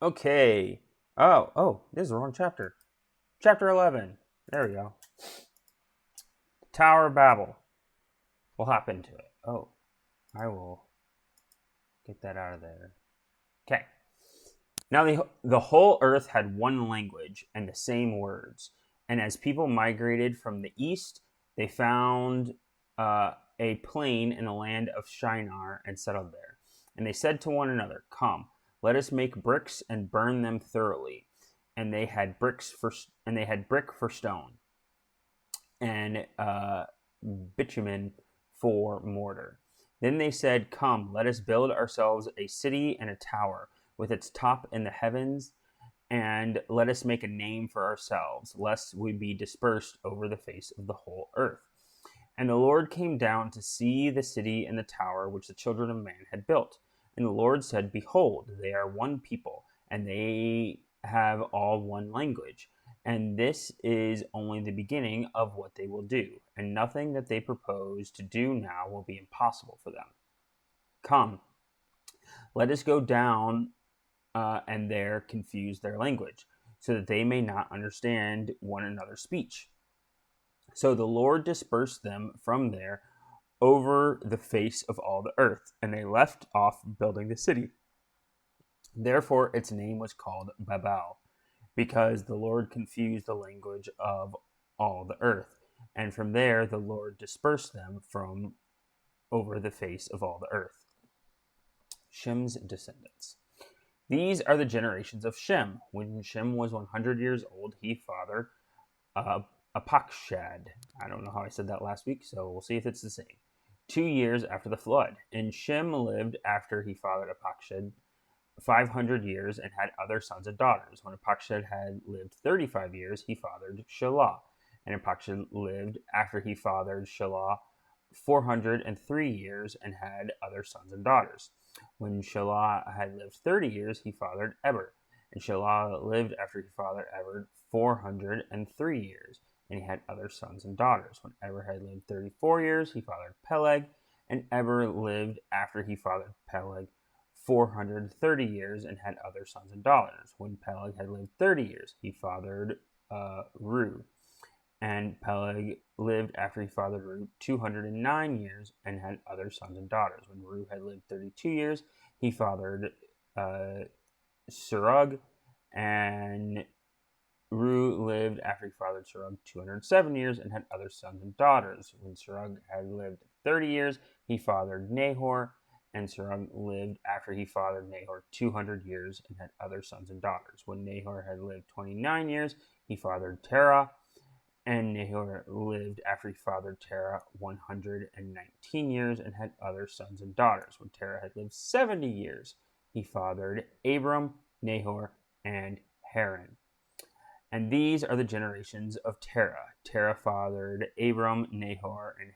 Okay. Oh, this is the wrong chapter. Chapter 11. There we go. Tower of Babel. We'll hop into it. Oh, I will get that out of there. Okay. Now the whole earth had one language and the same words. And as people migrated from the east, they found a plain in the land of Shinar and settled there. And they said to one another, "Come, let us make bricks and burn them thoroughly." And they had brick for stone, and bitumen for mortar. Then they said, "Come, let us build ourselves a city and a tower, with its top in the heavens, and let us make a name for ourselves, lest we be dispersed over the face of the whole earth." And the Lord came down to see the city and the tower which the children of man had built. And the Lord said, "Behold, they are one people, and they have all one language. And this is only the beginning of what they will do, and nothing that they propose to do now will be impossible for them. Come, let us go down and there confuse their language, so that they may not understand one another's speech." So the Lord dispersed them from there over the face of all the earth, and they left off building the city. Therefore its name was called Babel, because the Lord confused the language of all the earth. And from there the Lord dispersed them from over the face of all the earth. Shem's descendants. These are the generations of Shem. When Shem was 100 years old, he fathered Apakshad. I don't know how I said that last week, so we'll see if it's the same. 2 years after the flood. And Shem lived after he fathered Apakshad 500 years and had other sons and daughters. When Apakshad had lived 35 years, he fathered Shelah. And Apakshad lived after he fathered Shelah 403 years and had other sons and daughters. When Shelah had lived 30 years, he fathered Eber. And Shelah lived after he fathered Eber 403 years, and he had other sons and daughters. When Eber had lived 34 years, he fathered Peleg. And Eber lived after he fathered Peleg 430 years and had other sons and daughters. When Peleg had lived 30 years, he fathered Reu. And Peleg lived after he fathered Reu 209 years and had other sons and daughters. When Reu had lived 32 years, he fathered Serug. And Reu lived after he fathered Serug 207 years and had other sons and daughters. When Serug had lived 30 years, he fathered Nahor. And Serug lived after he fathered Nahor 200 years and had other sons and daughters. When Nahor had lived 29 years, he fathered Terah. And Nahor lived after he fathered Terah 119 years and had other sons and daughters. When Terah had lived 70 years, he fathered Abram, Nahor, and Haran. And these are the generations of Terah. Terah fathered Abram, Nahor, and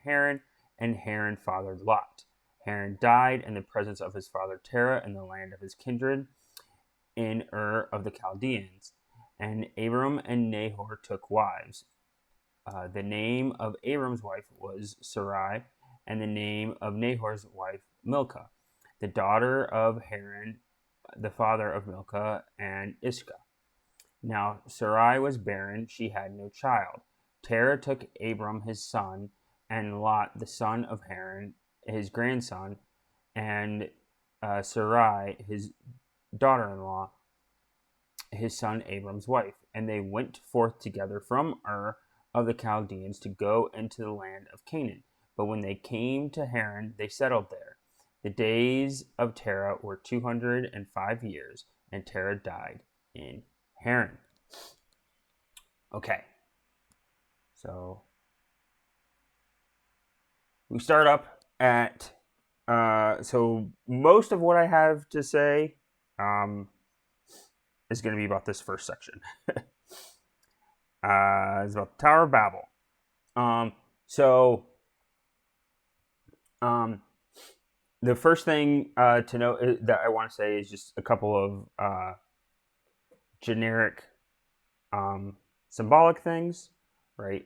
Haran fathered Lot. Haran died in the presence of his father Terah in the land of his kindred in Ur of the Chaldeans. And Abram and Nahor took wives. The name of Abram's wife was Sarai, and the name of Nahor's wife Milcah, the daughter of Haran, the father of Milcah and Iscah. Now Sarai was barren, she had no child. Terah took Abram his son, and Lot the son of Haran, his grandson, and Sarai, his daughter-in-law, his son Abram's wife. And they went forth together from Ur of the Chaldeans to go into the land of Canaan. But when they came to Haran, they settled there. The days of Terah were 205 years, and Terah died in Haran. Okay, so we start up at so most of what I have to say is going to be about this first section. It's about the Tower of Babel. The first thing to know that I want to say is just a couple of generic symbolic things, right?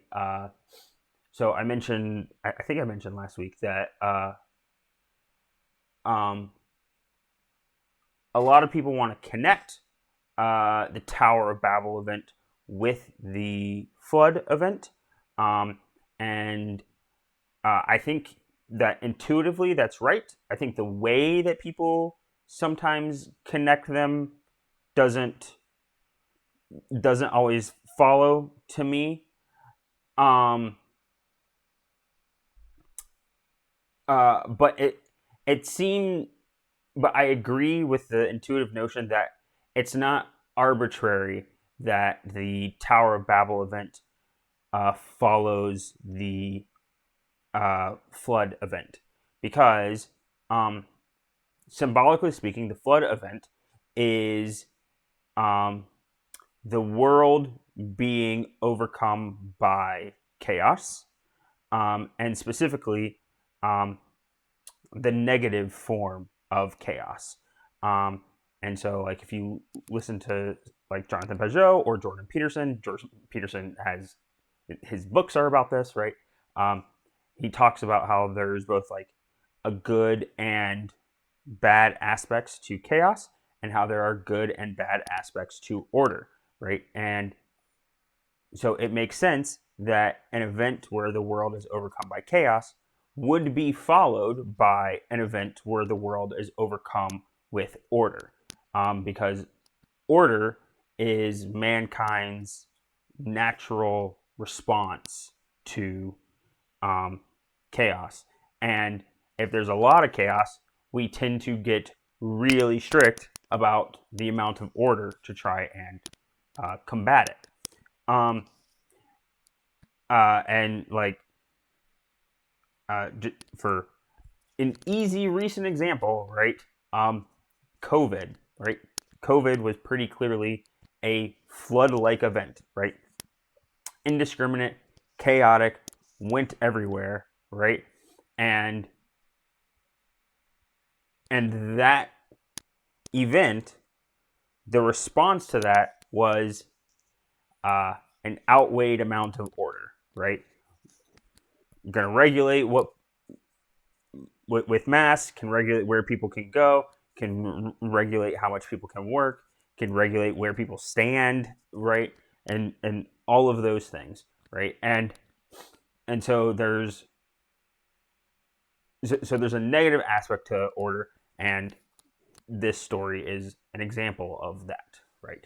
So I think I mentioned last week that a lot of people want to connect the Tower of Babel event with the flood event. And I think that intuitively that's right. I think the way that people sometimes connect them doesn't always follow to me. But it seemed, but I agree with the intuitive notion that it's not arbitrary that the Tower of Babel event follows the flood event, because symbolically speaking, the flood event is the world being overcome by chaos, and specifically the negative form of chaos. And so, like, if you listen to like Jonathan Pageau or Jordan Peterson, Jordan Peterson has his books are about this, right? He talks about how there's both like a good and bad aspects to chaos, and how there are good and bad aspects to order, right? And so it makes sense that an event where the world is overcome by chaos would be followed by an event where the world is overcome with order, because order is mankind's natural response to chaos. And if there's a lot of chaos, we tend to get really strict about the amount of order to try and combat it. And like for an easy recent example, right? COVID, right? COVID was pretty clearly a flood-like event, right? Indiscriminate, chaotic, went everywhere, right? And that event, the response to that was an outweighed amount of order, right? You're going to regulate what with masks, can regulate where people can go, can regulate how much people can work, can regulate where people stand, right? And all of those things, right? And so there's a negative aspect to order, and this story is an example of that, right?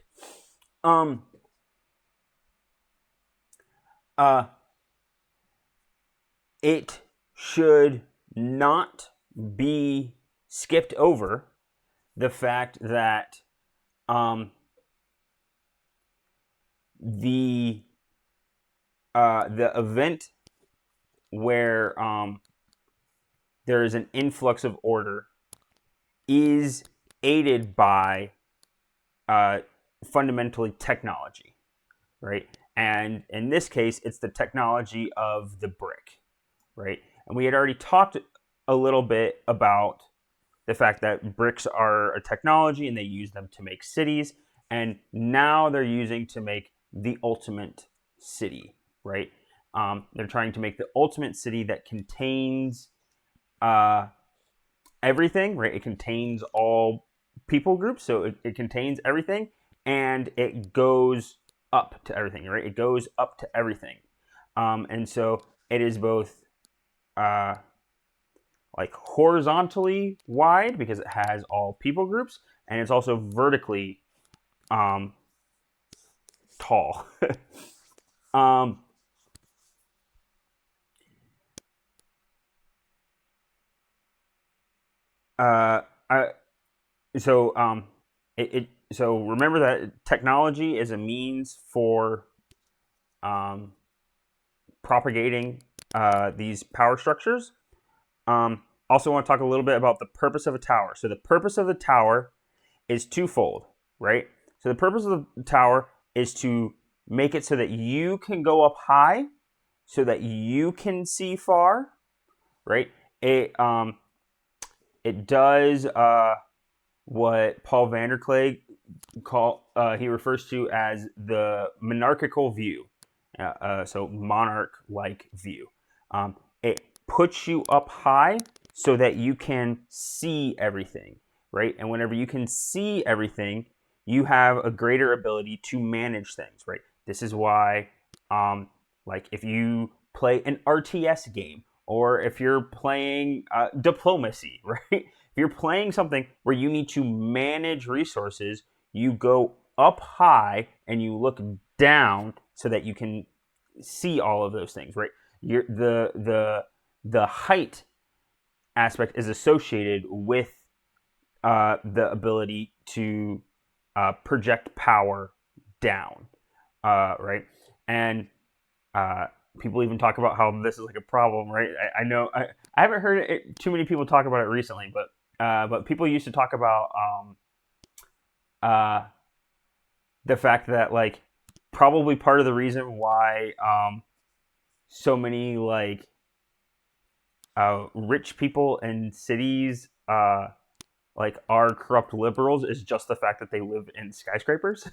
It should not be skipped over the fact that the event where there is an influx of order is aided by fundamentally technology, right? And in this case, it's the technology of the brick, right? And we had already talked a little bit about the fact that bricks are a technology and they use them to make cities, and now they're using to make the ultimate city, right? They're trying to make the ultimate city that contains everything, right? It contains all people groups, so it contains everything, and it goes up to everything, right? It goes up to everything. And so it is both like horizontally wide because it has all people groups, and it's also vertically tall. So remember that technology is a means for propagating these power structures. Also want to talk a little bit about the purpose of a tower. So the purpose of the tower is twofold, right? So the purpose of the tower is to make it so that you can go up high, so that you can see far, right? It does what Paul Vanderklee he refers to as the monarchical view, so monarch-like view. It puts you up high so that you can see everything, right? And whenever you can see everything, you have a greater ability to manage things, right? This is why, like, if you play an RTS game, or if you're playing diplomacy, right? If you're playing something where you need to manage resources, you go up high and you look down so that you can see all of those things, right? The height aspect is associated with the ability to project power down, right? And people even talk about how this is like a problem, right? I know I haven't heard too many people talk about it recently, but people used to talk about uh, the fact that, like, probably part of the reason why so many, like, rich people in cities like are corrupt liberals is just the fact that they live in skyscrapers.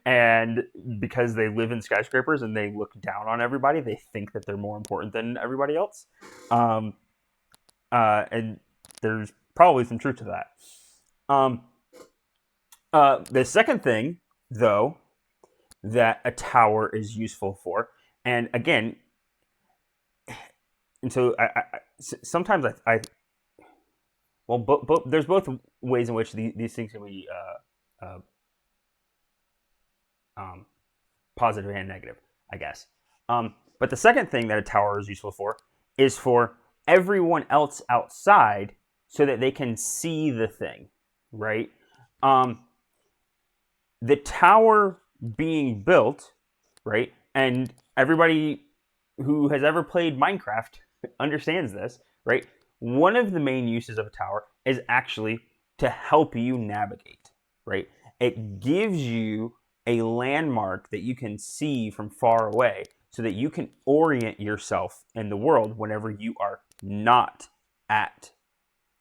And because they live in skyscrapers and they look down on everybody, they think that they're more important than everybody else. um, and there's probably some truth to that. um, the second thing, though, that a tower is useful for, and again, and so sometimes I well, there's both ways in which these things can be um, positive and negative, I guess. But the second thing that a tower is useful for is for everyone else outside, so that they can see the thing, right? Um, the tower being built, right, and everybody who has ever played Minecraft understands this, right? One of the main uses of a tower is actually to help you navigate, right? It gives you a landmark that you can see from far away, so that you can orient yourself in the world whenever you are not at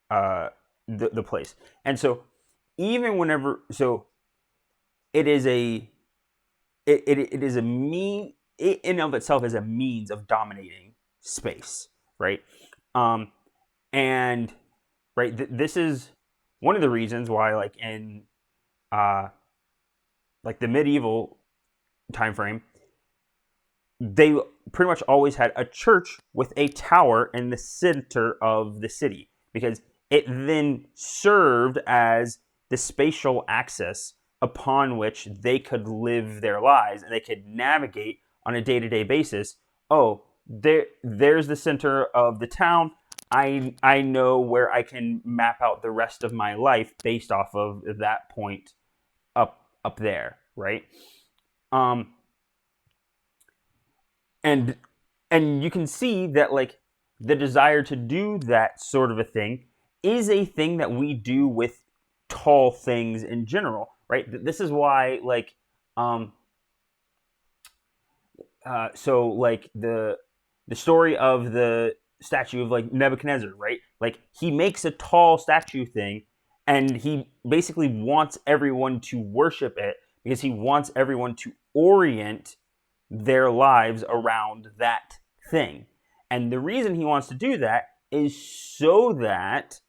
the place. And so, even whenever, so it is a it is a mean, it in of itself is a means of dominating space, right? um and right, this is one of the reasons why, like, in uh like the medieval time frame, they pretty much always had a church with a tower in the center of the city, because it then served as the spatial axis upon which they could live their lives, and they could navigate on a day-to-day basis. Oh, there's the center of the town. I know where I can map out the rest of my life based off of that point up there, right? um and you can see that, like, the desire to do that sort of a thing is a thing that we do with tall things in general, right? This is why, like, um so, like, the story of the statue of, like, Nebuchadnezzar, right? Like, he makes a tall statue thing, and he basically wants everyone to worship it, because he wants everyone to orient their lives around that thing. And the reason he wants to do that is so that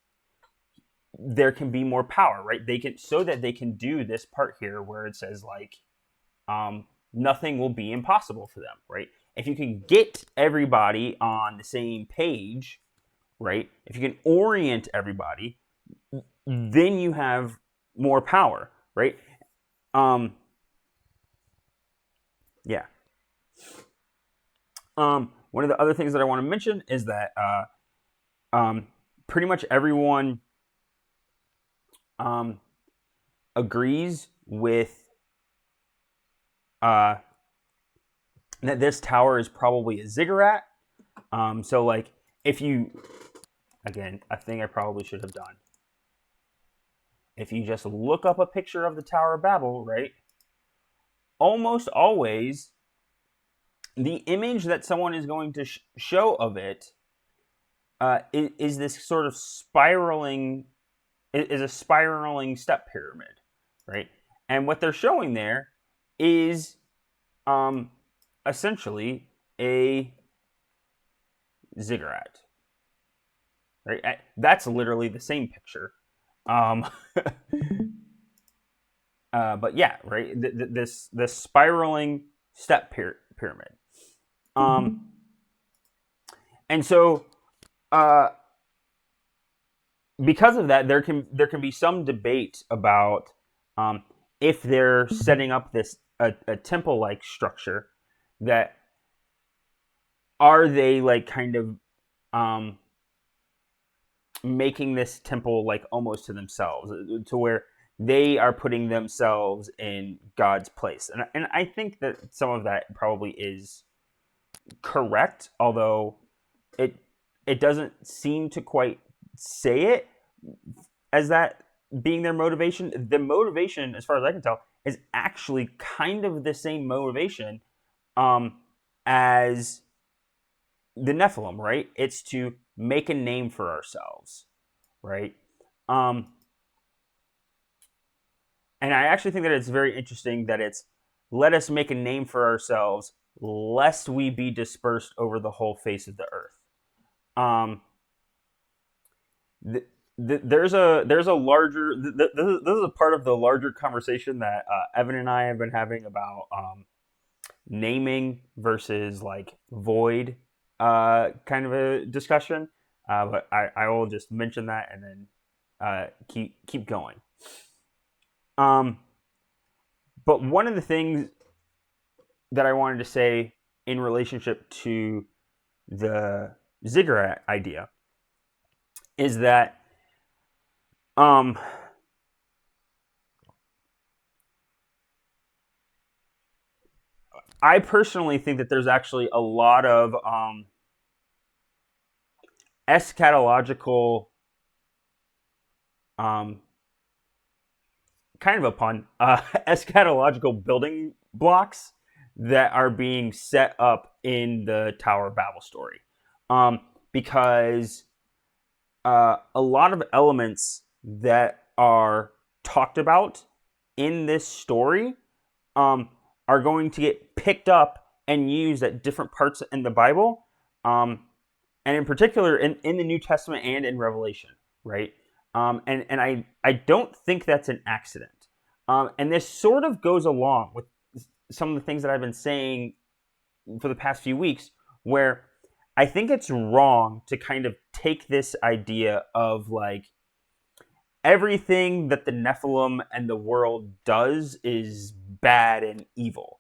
there can be more power, right? They can, so that they can do this part here where it says, like, nothing will be impossible for them, right? If you can get everybody on the same page, right? If you can orient everybody, then you have more power, right? Yeah. One of the other things that I want to mention is that pretty much everyone agrees with that this tower is probably a ziggurat. So, like, if you, again, a thing I probably should have done, if you just look up a picture of the Tower of Babel, right, almost always the image that someone is going to show of it is this sort of spiraling, is a spiraling step pyramid, right? And what they're showing there is essentially a ziggurat, right? That's literally the same picture. Um, but yeah, right. This spiraling step pyramid. And so uh, because of that, there can be some debate about um, if they're setting up this a temple like structure, that are they like kind of um, making this temple like almost to themselves, to where they are putting themselves in God's place. And I think that some of that probably is correct, although it it doesn't seem to quite say it as that being their motivation. The motivation, as far as I can tell, is actually kind of the same motivation um, as the Nephilim, right? It's to make a name for ourselves, right? Um, and I actually think that it's very interesting that it's let us make a name for ourselves, lest we be dispersed over the whole face of the earth. Um, there's a larger this is a part of the larger conversation that Evan and I have been having about naming versus like void kind of a discussion. But I will just mention that and then keep going. Um, but one of the things that I wanted to say in relationship to the ziggurat idea is that um, I personally think that there's actually a lot of eschatological, um, kind of a pun, eschatological building blocks that are being set up in the Tower of Babel story. Because a lot of elements that are talked about in this story um, are going to get picked up and used at different parts in the Bible, and in particular in the New Testament and in Revelation, right? And I don't think that's an accident. And this sort of goes along with some of the things that I've been saying for the past few weeks, where I think it's wrong to kind of take this idea of like everything that the Nephilim and the world does is bad and evil.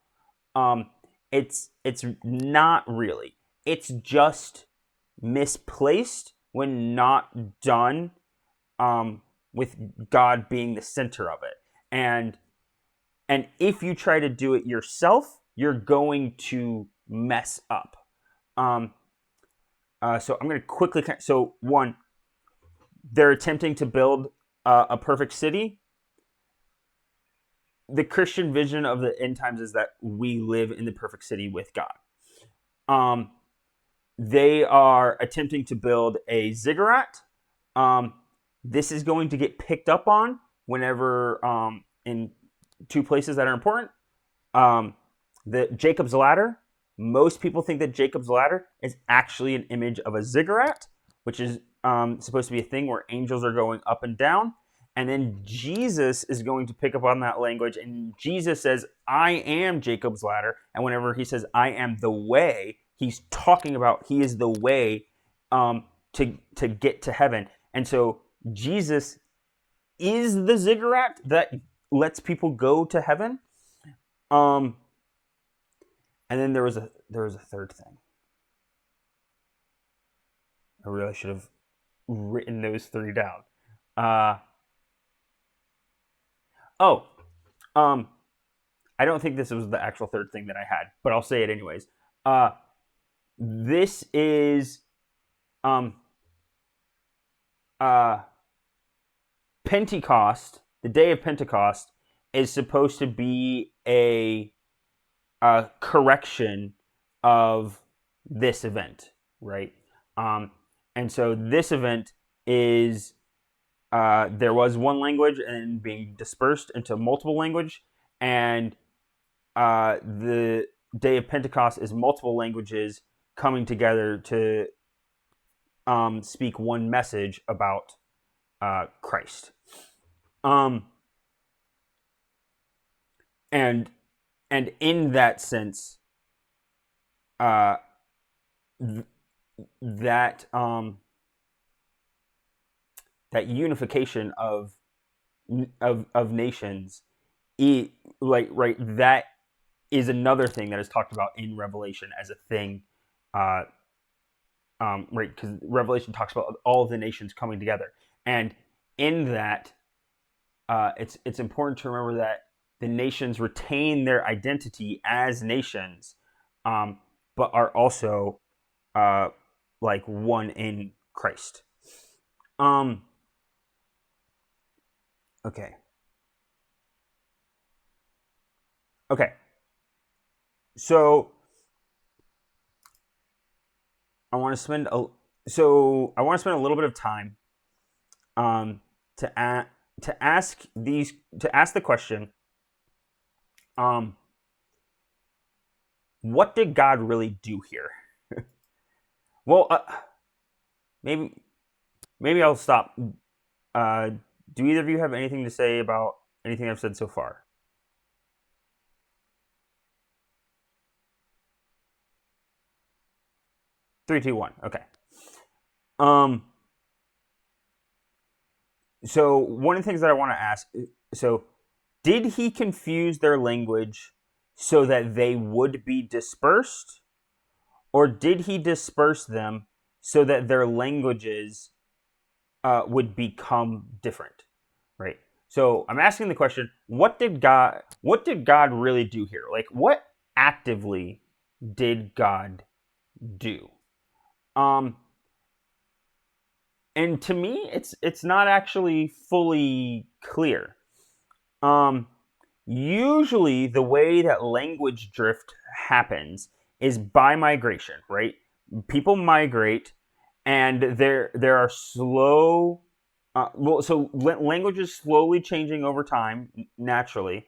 Um, it's not really. It's just misplaced when not done with God being the center of it. And if you try to do it yourself, you're going to mess up. Um, so I'm going to quickly. So one, they're attempting to build a perfect city. The Christian vision of the end times is that we live in the perfect city with God. Um, they are attempting to build a ziggurat. Um, this is going to get picked up on whenever in two places that are important. The Jacob's ladder. Most people think that Jacob's ladder is actually an image of a ziggurat, which is supposed to be a thing where angels are going up and down. And then Jesus is going to pick up on that language, and Jesus says, "I am Jacob's ladder." And whenever he says, "I am the way," he's talking about he is the way to get to heaven. And so Jesus is the ziggurat that lets people go to heaven. Um, and then there was a third thing. I really should have written those three down. Uh, oh, um, I don't think this was the actual third thing that I had, but I'll say it anyways. Uh, this is um, uh, Pentecost. The day of Pentecost is supposed to be a correction of this event, right? And so this event is there was one language and being dispersed into multiple language, and the day of Pentecost is multiple languages coming together to speak one message about Christ. Um, and and in that sense, uh, th- that that unification of nations, it, like, right, that is another thing that is talked about in Revelation as a thing, uh, right? Because Revelation talks about all of the nations coming together, and in that, it's important to remember that the nations retain their identity as nations, um, but are also, uh, like, one in Christ. Um, okay, okay. So I want to spend a I want to spend a little bit of time, um, to to ask these to ask the question, um, what did God really do here? Well, maybe I'll stop. Uh, do either of you have anything to say about anything I've said so far? 3, 2, 1. Okay. Um. So one of the things that I want to ask. So, did he confuse their language so that they would be dispersed, or did he disperse them so that their languages, would become different? Right. So I'm asking the question: What did God really do here? Like, what actively did God do? Um, and to me, it's not actually fully clear. Um, Usually, the way that language drift happens is by migration, right? People migrate, and there are slow. So language is slowly changing over time, naturally,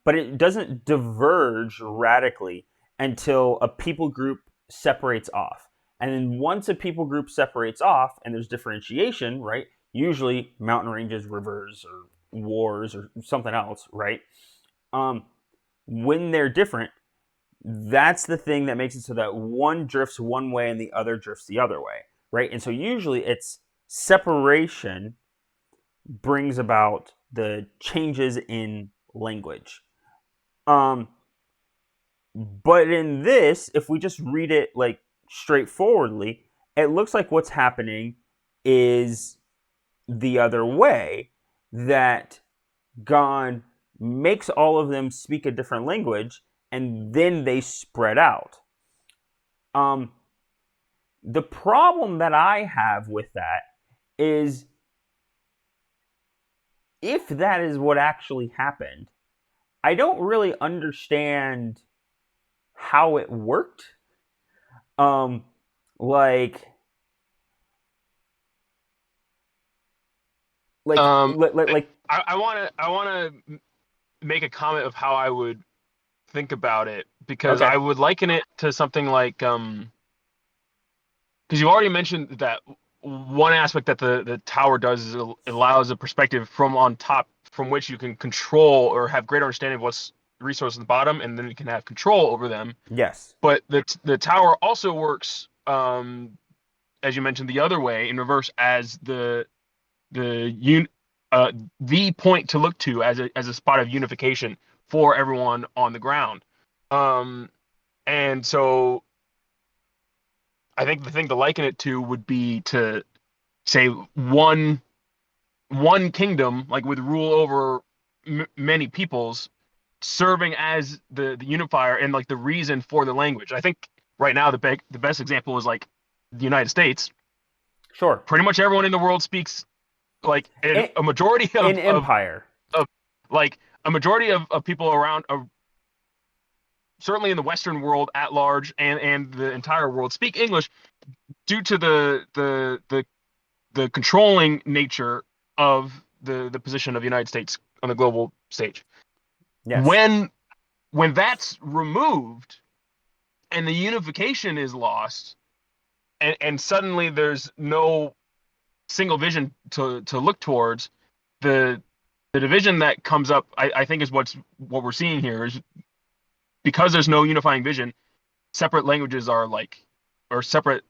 but it doesn't diverge radically until a people group separates off. And then once a people group separates off, and there's differentiation, right? Usually mountain ranges, rivers, or wars, or something else, right? Um, when they're different, that's the thing that makes it so that one drifts one way and the other drifts the other way, right? And so usually it's separation brings about the changes in language. Um, but in this, if we just read it like straightforwardly, it looks like what's happening is the other way, that God makes all of them speak a different language, and then they spread out. Um, the problem that I have with that is, if that is what actually happened, I don't really understand how it worked. Um, like, like, Um, like, like, like I want to make a comment of how I would think about it because okay, I would liken it to something like because you already mentioned that one aspect that the tower does is it allows a perspective from on top from which you can control or have greater understanding of what's resources at the bottom, and then you can have control over them. yes, But the tower also works, as you mentioned, the other way in reverse as the un uh, the point to look to as a spot of unification for everyone on the ground. Um, and so I think the thing to liken it to would be to say one kingdom, like with rule over many peoples, serving as the unifier and like the reason for the language. I think right now the best example is like the United States. sure. Pretty much everyone in the world speaks like In, a majority in of Empire, of like a majority of people around certainly in the Western world at large and the entire world speak English due to the controlling nature of the position of the United States on the global stage. yes, When that's removed and the unification is lost, and suddenly there's no single vision to look towards, the the division that comes up, I think, is what we're seeing here is because there's no unifying vision. Separate languages are like, or separate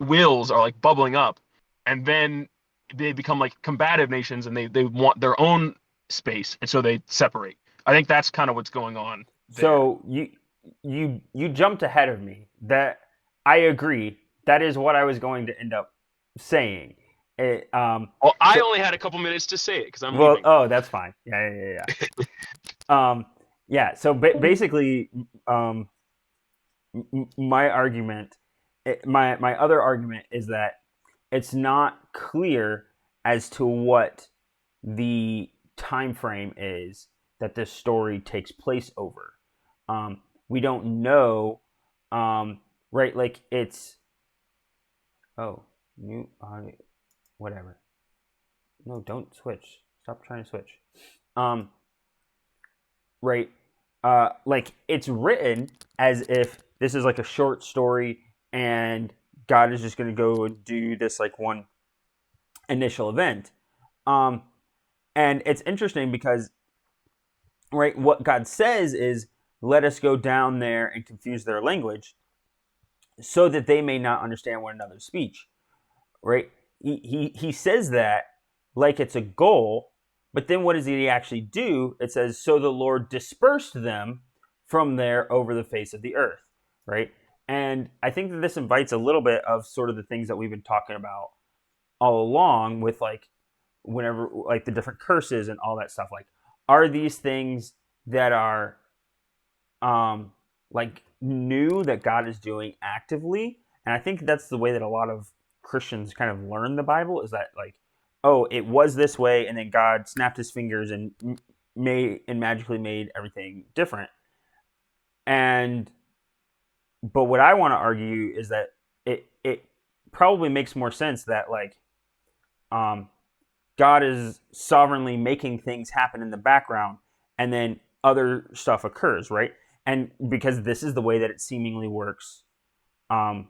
wills are like bubbling up, and then they become like combative nations, and they want their own space, and so they separate. I think that's kind of what's going on there. So you jumped ahead of me. That I agree. That is what I was going to end up saying. It, Well, I so only had a couple minutes to say it because I'm well, leaving. oh, that's fine. Um, yeah. So basically, my argument, my other argument is that it's not clear as to what the time frame is that this story takes place over. We don't know, right? Like it's oh, new audio, whatever. No, don't switch. Stop trying to switch. Um, right? Like it's written as if this is like a short story, and God is just going to go and do this like one initial event. Um, and it's interesting because right, what God says is, "Let us go down there and confuse their language, so that they may not understand one another's speech." Right? He says that like it's a goal, but then what does he actually do? It says, "So the Lord dispersed them from there over the face of the earth." Right? And I think that this invites a little bit of sort of the things that we've been talking about all along with like whenever like the different curses and all that stuff. Like, are these things that are like new that God is doing actively? And I think that's the way that a lot of Christians kind of learn the Bible, is that like, oh, it was this way, and then God snapped his fingers and magically made everything different. And but what I want to argue is that it probably makes more sense that like um God is sovereignly making things happen in the background, and then other stuff occurs, right? And because this is the way that it seemingly works, um,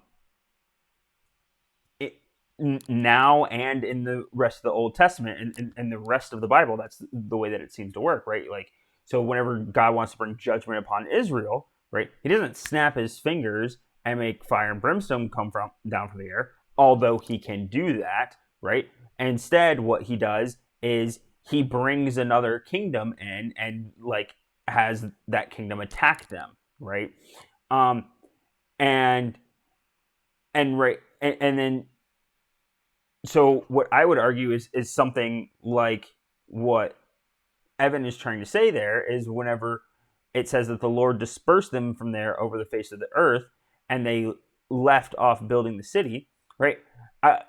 it, now and in the rest of the Old Testament and the rest of the Bible, that's the way that it seems to work, right? Like, so whenever God wants to bring judgment upon Israel, right, he doesn't snap his fingers and make fire and brimstone come from down from the air, although he can do that, right? Instead, what he does is he brings another kingdom in and like has that kingdom attack them, right? Um, and right, and then so what I would argue is something like what Evan is trying to say there is whenever it says that the Lord dispersed them from there over the face of the earth, and they left off building the city, right? I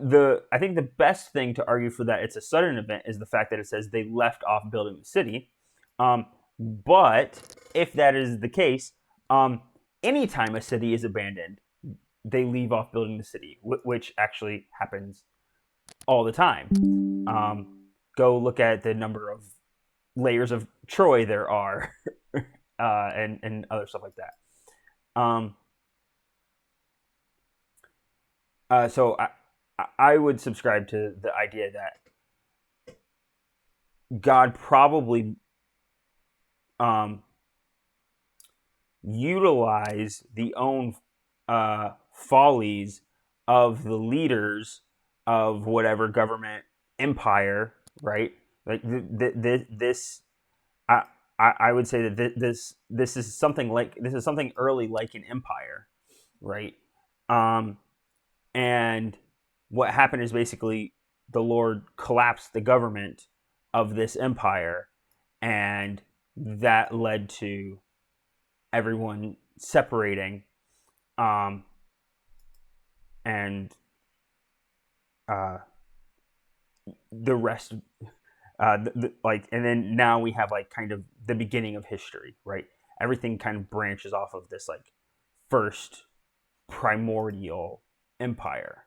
think the best thing to argue for that it's a sudden event is the fact that it says they left off building the city. But if that is the case, anytime a city is abandoned, they leave off building the city, which actually happens all the time. Go look at the number of layers of Troy there are, and other stuff like that. So I would subscribe to the idea that God probably utilize the own follies of the leaders of whatever government empire, right? Like this, I, I would say that this is something like this is something early like an empire, right? Um, and what happened is basically the Lord collapsed the government of this empire, and that led to everyone separating, um, and uh, the rest, like, and then now we have like kind of the beginning of history, right? Everything kind of branches off of this like first primordial empire.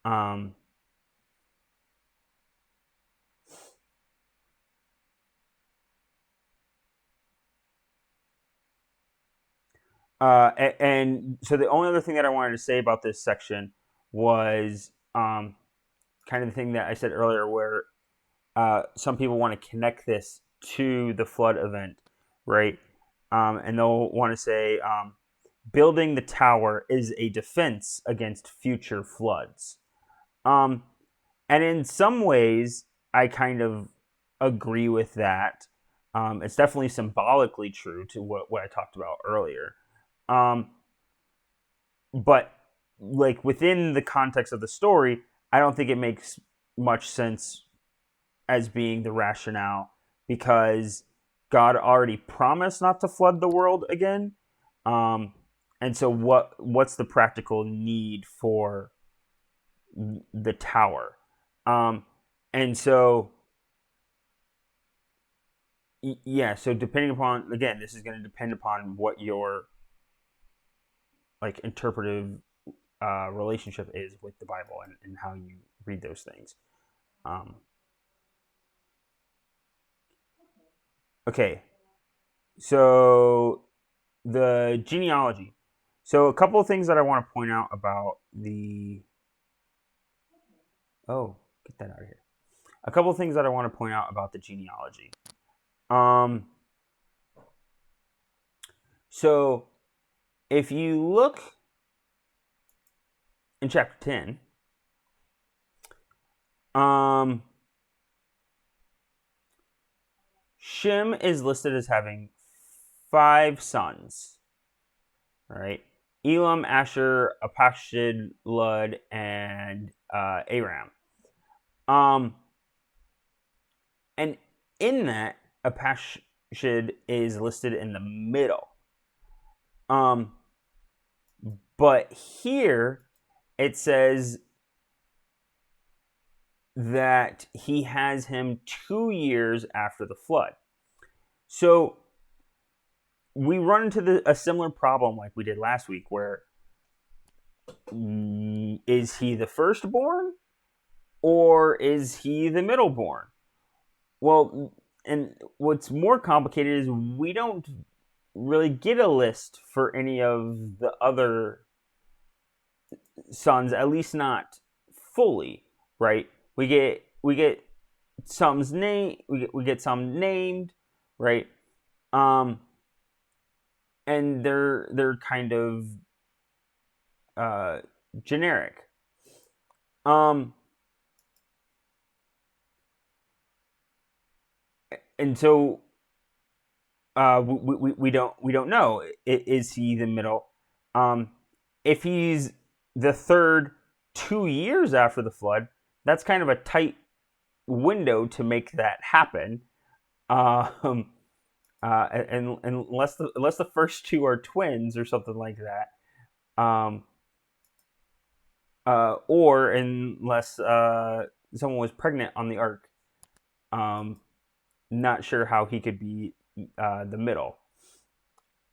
Um, and so the only other thing that I wanted to say about this section was kind of the thing that I said earlier, where some people want to connect this to the flood event, right? And they'll want to say building the tower is a defense against future floods. And in some ways, I kind of agree with that. It's definitely symbolically true to what I talked about earlier. But like within the context of the story, I don't think it makes much sense as being the rationale, because God already promised not to flood the world again. And so what's the practical need for the tower? And so yeah, so depending upon, again, this is going to depend upon what your like interpretive relationship is with the Bible, and how you read those things. Okay, so the genealogy. So a couple of things that I want to point out about the. Oh, get that out of here. A couple of things that I want to point out about the genealogy. So if you look in chapter 10, Shem is listed as having 5 sons, right? Elam, Asher, Apashid, Lud, and Aram. And in that, Apashid is listed in the middle. But here it says that he has him 2 years after the flood. So we run into a similar problem like we did last week, where is he the firstborn or is he the middleborn? Well, and what's more complicated is we don't really get a list for any of the other sons, at least not fully, right? We get some named, right? And they're kind of generic. And so we don't know. Is he the middle? If he's the third 2 years after the flood, that's kind of a tight window to make that happen. And unless the first 2 are twins or something like that, or unless someone was pregnant on the ark. Not sure how he could be the middle.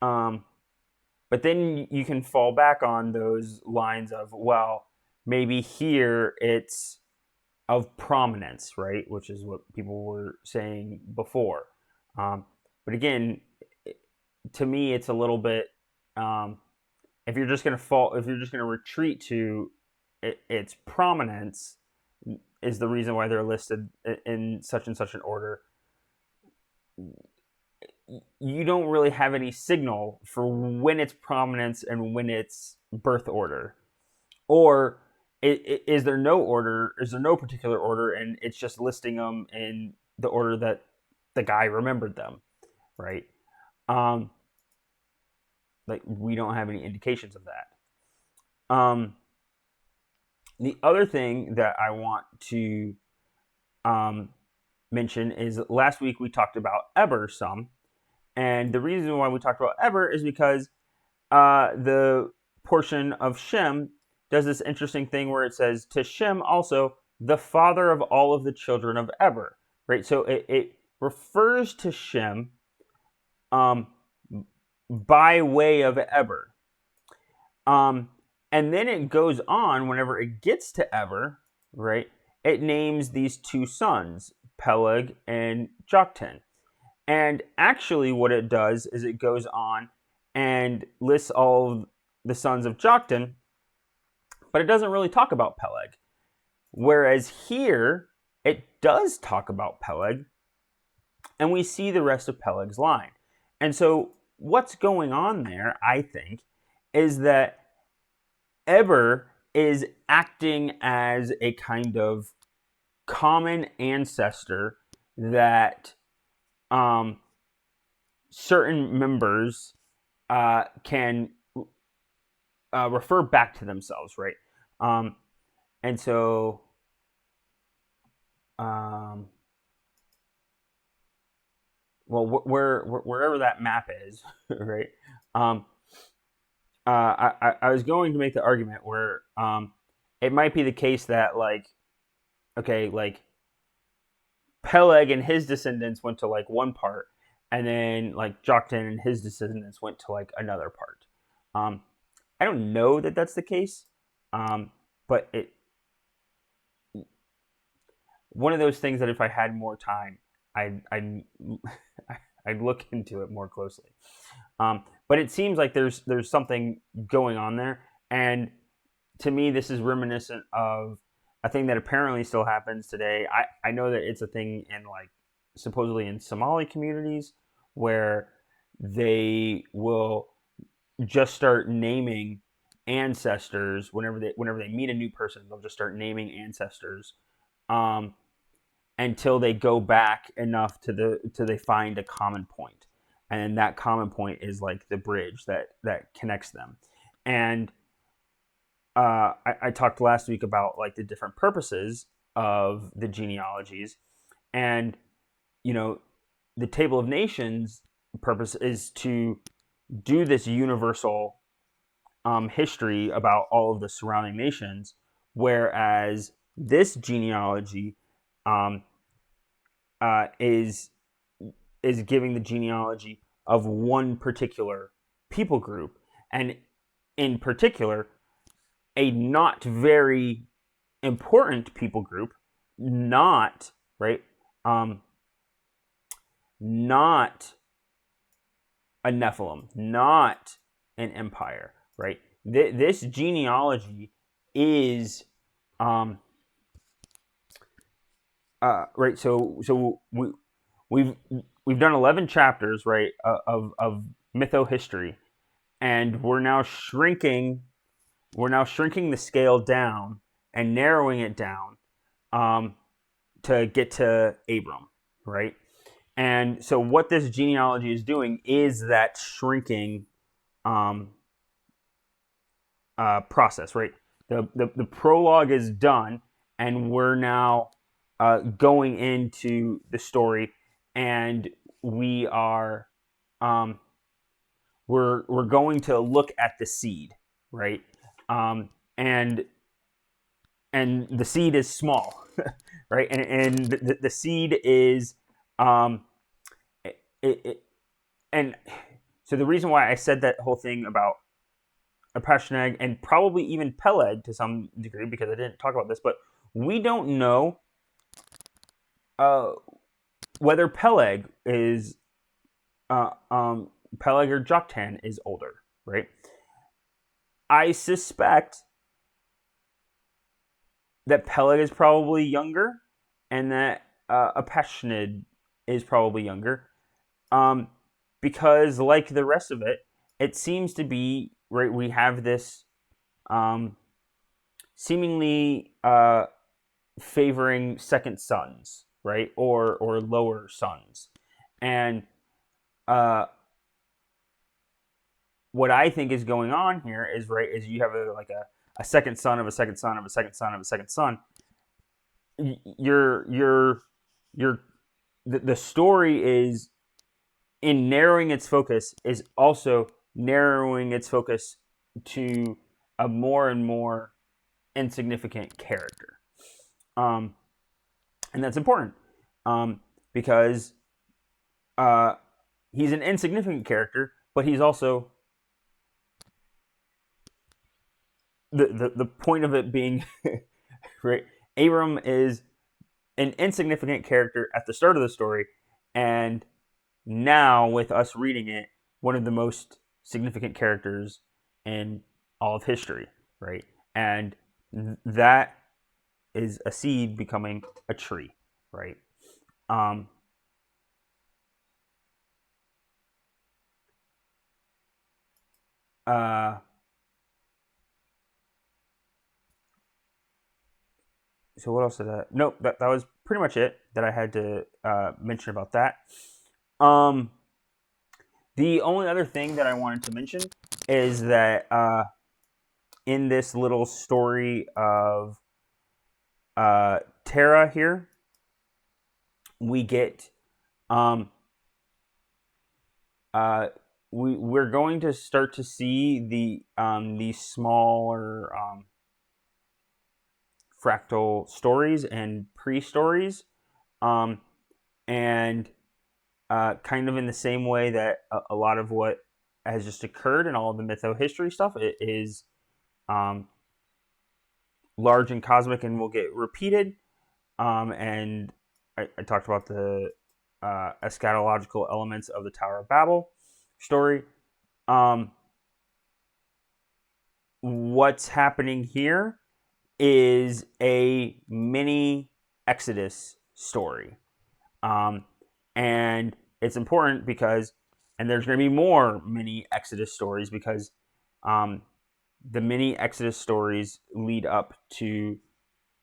But then you can fall back on those lines of, well, maybe here it's of prominence, right? Which is what people were saying before. But again, to me, it's a little bit. If you're just going to retreat to its prominence is the reason why they're listed in such and such an order, you don't really have any signal for when it's prominence and when it's birth order. Or is there no order? Is there no particular order, and it's just listing them in the order that the guy remembered them, right? Like, we don't have any indications of that. The other thing that I want to mention is last week we talked about Eber some. And the reason why we talked about Eber is because the portion of Shem does this interesting thing where it says, to Shem also, the father of all of the children of Eber, right? So it refers to Shem by way of Eber. And then it goes on, whenever it gets to Eber, right, it names these 2 sons, Peleg and Joktan. And actually what it does is it goes on and lists all of the sons of Joktan, but it doesn't really talk about Peleg. Whereas here, it does talk about Peleg, and we see the rest of Peleg's line. And so what's going on there, I think, is that Eber is acting as a kind of common ancestor that certain members can refer back to themselves, right? And so, wherever that map is, right? I was going to make the argument where it might be the case that like Peleg and his descendants went to like one part, and then like Joktan and his descendants went to like another part. I don't know that that's the case, but it one of those things that if I had more time, I'd look into it more closely. But it seems like there's something going on there, and to me, this is reminiscent of a thing that apparently still happens today. I know that it's a thing in like supposedly in Somali communities where they will just start naming ancestors whenever they meet a new person. They'll just start naming ancestors until they go back enough to they find a common point, and that common point is like the bridge that connects them. And I talked last week about like the different purposes of the genealogies, and the Table of Nations purpose is to do this universal history about all of the surrounding nations, whereas this genealogy is giving the genealogy of one particular people group, and in particular a not very important people group, not right, not a Nephilim, not an empire, right? This genealogy is right. So we've done 11 chapters, right, of mytho history, and we're now shrinking the scale down and narrowing it down to get to Abram, right? And so what this genealogy is doing is that shrinking process, right? The prologue is done, and we're now going into the story, and we are we're going to look at the seed, right? And the seed is small, right? And the seed is and so the reason why I said that whole thing about Apashneag and probably even Peleg to some degree, because I didn't talk about this, but we don't know whether Peleg is Peleg or Joktan is older, right? I suspect that Peleg is probably younger, and that Apashneag is probably younger, because like the rest of it, it seems to be right. We have this seemingly favoring second sons, right, or lower sons, and what I think is going on here is right is you have a second son of a second son of a second son of a second son. The story is, in narrowing its focus, is also narrowing its focus to a more and more insignificant character, and that's important because he's an insignificant character, but he's also the point of it being right. Abram is an insignificant character at the start of the story, and now with us reading it, one of the most significant characters in all of history, right? And that is a seed becoming a tree, right? Um, uh, so what else did I? Nope, that was pretty much it that I had to mention about that. Um, the only other thing that I wanted to mention is that in this little story of Terra here, we get um, uh, we're going to start to see the smaller fractal stories and pre-stories, um, and kind of in the same way that a lot of what has just occurred in all of the mytho history stuff it is um, large and cosmic and will get repeated. And I talked about the eschatological elements of the Tower of Babel story. Um, what's happening here is a mini Exodus story. Um, and it's important because, and there's going to be more mini Exodus stories because the mini Exodus stories lead up to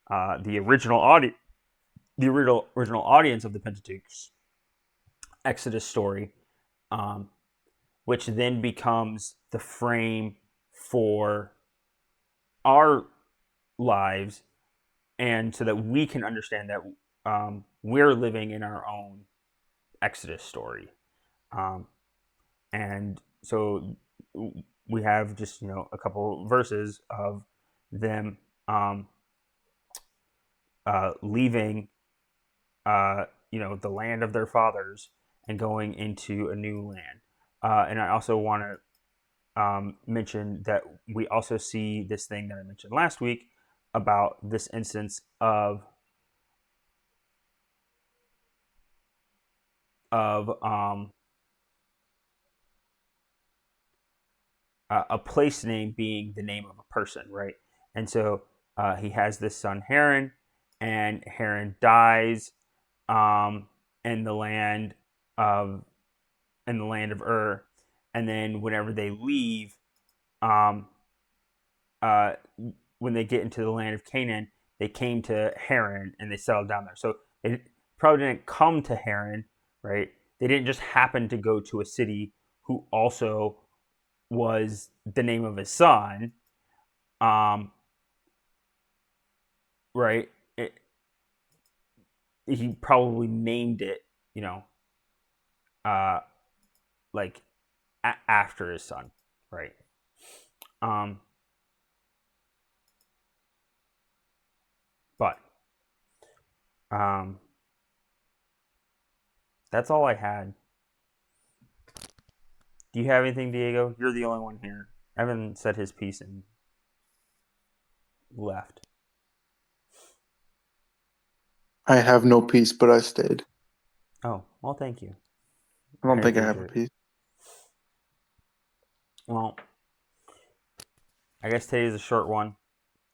the original audience, the original audience of the Pentateuch's Exodus story, um, which then becomes the frame for our lives, and so that we can understand that we're living in our own Exodus story. And so we have just a couple verses of them leaving the land of their fathers and going into a new land. And I also want to mention that we also see this thing that I mentioned last week about this instance of a place name being the name of a person, right? And so he has this son Haran, and Haran dies in the land of Ur, and then whenever they leave, um, uh, when they get into the land of Canaan, they came to Haran and they settled down there. So they probably didn't come to Haran, right? They didn't just happen to go to a city who also was the name of his son, um, right? He probably named it, uh, like after his son, right? Um, but um, that's all I had. Do you have anything, Diego? You're the only one here. Evan said his piece and left. I have no piece, but I stayed. Oh, well, thank you. I don't think I have a piece. Well, I guess today's a short one.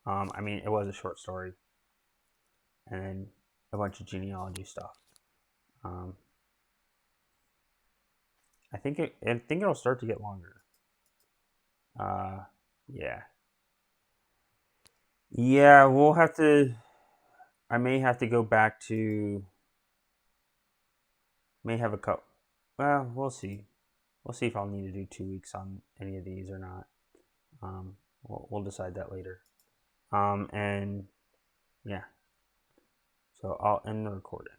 I mean, it was a short story, and then a bunch of genealogy stuff. I think it'll start to get longer. Yeah. Yeah, we'll have to. I may have to go back to. May have a couple. Well, we'll see. We'll see if I'll need to do 2 weeks on any of these or not. We'll decide that later. And yeah. So I'll end the recording.